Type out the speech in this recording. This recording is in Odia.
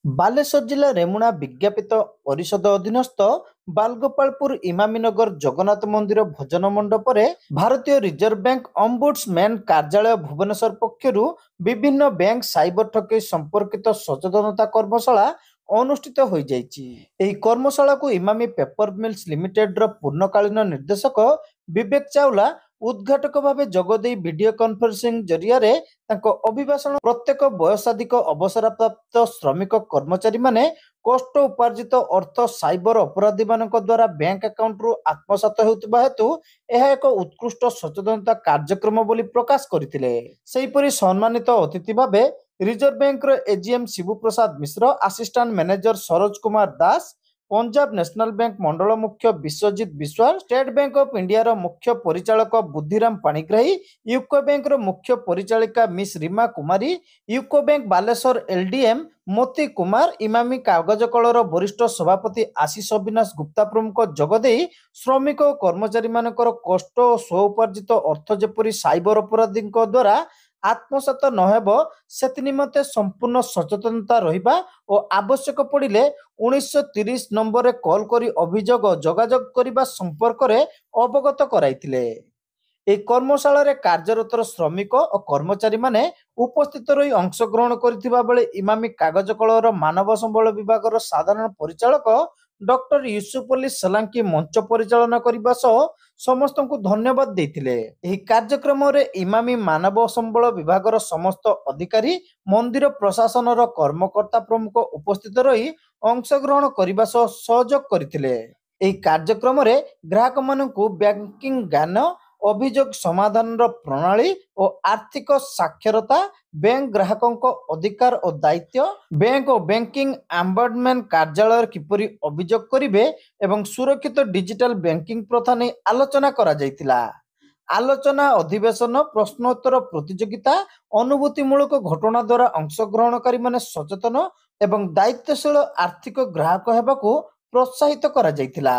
ବାଲେଶ୍ୱର ଜିଲ୍ଲା ରେମୁଣା ବିଜ୍ଞାପିତ ପରିଷଦ ଅଧୀନସ୍ଥ ବାଲଗୋପାଳପୁର ଇମାମୀନଗର ଜଗନ୍ନାଥ ମନ୍ଦିର ଭଜନ ମଣ୍ଡପରେ ଭାରତୀୟ ରିଜର୍ଭ ବ୍ୟାଙ୍କ ଅମ୍ବୁଡ୍ସମ୍ୟାନ କାର୍ଯ୍ୟାଳୟ ଭୁବନେଶ୍ୱର ପକ୍ଷରୁ ବିଭିନ୍ନ ବ୍ୟାଙ୍କ ସାଇବର ଠକେଇ ସମ୍ପର୍କିତ ସଚେତନତା କର୍ମଶାଳା ଅନୁଷ୍ଠିତ ହୋଇଯାଇଛି। ଏହି କର୍ମଶାଳାକୁ ଇମାମି ପେପର ମିଲ୍ସ ଲିମିଟେଡର ପୂର୍ଣ୍ଣକାଳୀନ ନିର୍ଦ୍ଦେଶକ ବିବେକ ଚାୱଲା ଉଦ୍ଘାଟକ ଭାବେ ଯୋଗଦେଇ ଭିଡିଓ କନଫରେନ୍ସିଂ ଜରିଆରେ ତାଙ୍କ ଅଭିଭାଷଣ ପ୍ରତ୍ୟେକ ବୟସାଧିକ ଅବସରପ୍ରାପ୍ତ ଶ୍ରମିକ କର୍ମଚାରୀମାନେ କଷ୍ଟ ଉପାର୍ଜିତ ଅର୍ଥ ସାଇବର ଅପରାଧୀମାନଙ୍କ ଦ୍ୱାରା ବ୍ୟାଙ୍କ ଆକାଉଣ୍ଟରୁ ଆତ୍ମସାତ ହେଉଥିବା ହେତୁ ଏହା ଏକ ଉତ୍କୃଷ୍ଟ ସଚେତନତା କାର୍ଯ୍ୟକ୍ରମ ବୋଲି ପ୍ରକାଶ କରିଥିଲେ। ସେହିପରି ସମ୍ମାନିତ ଅତିଥି ଭାବେ ରିଜର୍ଭ ବ୍ୟାଙ୍କର AGM Shibu Prasad Mishra, assistant manager Saroj Kumar Das, Punjab national bank मंडल मुख्य Biswajit Biswal, state bank of India रो मुख्य परिचालक बुद्धिराम पाणिग्राही, यूको बैंक रो मुख्य परिचालिका miss Rima Kumari, UCO bank Baleswar LDM Moti Kumar, Emami कागज कलर वरिष्ठ सभापति आशीष अविनाश गुप्ता प्रमुख जोगदे श्रमिक और कर्मचारी मानकर कष्ट और स्वउपार्जित अर्थ जेपरी साइबर अपराधी द्वारा आत्मसात नहेब से निमते संपूर्ण सचेतनता रहिबा और आवश्यक पड़िले 1930 नंबर रे कॉल करी अभियोग जोगाजोग करबा संपर्क रे अवगत कराइथिले। এই কর্মশালাରେ କାର୍ଯ୍ୟରତ ଶ୍ରମିକ ଓ କର୍ମଚାରୀମାନେ ଉପସ୍ଥିତ ରହି ଅଂଶଗ୍ରହଣ କରିଥିବା ବେଳେ ଇମାମି କାଗଜ କଳର ମାନବ ସମ୍ବଳ ବିଭାଗର ସାଧାରଣ ପରିଚାଳକ ଡକ୍ଟର ୟୁସୁଫ ଅଲି ସଲାଙ୍କି ମଞ୍ଚ ପରିଚାଳନା କରିବା ସହ ସମସ୍ତଙ୍କୁ ଧନ୍ୟବାଦ ଦେଇଥିଲେ। ଏହି କାର୍ଯ୍ୟକ୍ରମରେ ଇମାମି ମାନବ ସମ୍ବଳ ବିଭାଗର ସମସ୍ତ ଅଧିକାରୀ, ମନ୍ଦିର ପ୍ରଶାସନର କର୍ମକର୍ତ୍ତା ପ୍ରମୁଖ ଉପସ୍ଥିତ ରହି ଅଂଶଗ୍ରହଣ କରିବା ସହ ସହଯୋଗ କରିଥିଲେ। ଏହି କାର୍ଯ୍ୟକ୍ରମରେ ଗ୍ରାହକମାନଙ୍କୁ ବ୍ୟାଙ୍କିଂ ଜ୍ଞାନ, अभियोग समाधान प्रणाली और आर्थिक साक्षरता, बैंक ग्राहकों अधिकार और दायित्व, बैंक और बैंकिंग एम्बेडमेंट कार्यालय किपरि अभियोग करिवे एवं सुरक्षित डिजिटल बैंकिंग प्रथा नहीं आलोचना करा जायतिला। आलोचना अधिवेशन, प्रश्नोत्तर प्रतियोगिता, अनुभूतिमूलक घटना द्वारा अंशग्रहणकारी माने सचेतन एवं दायित्वशील आर्थिक ग्राहक हेबाकू प्रोत्साहित करा जायतिला।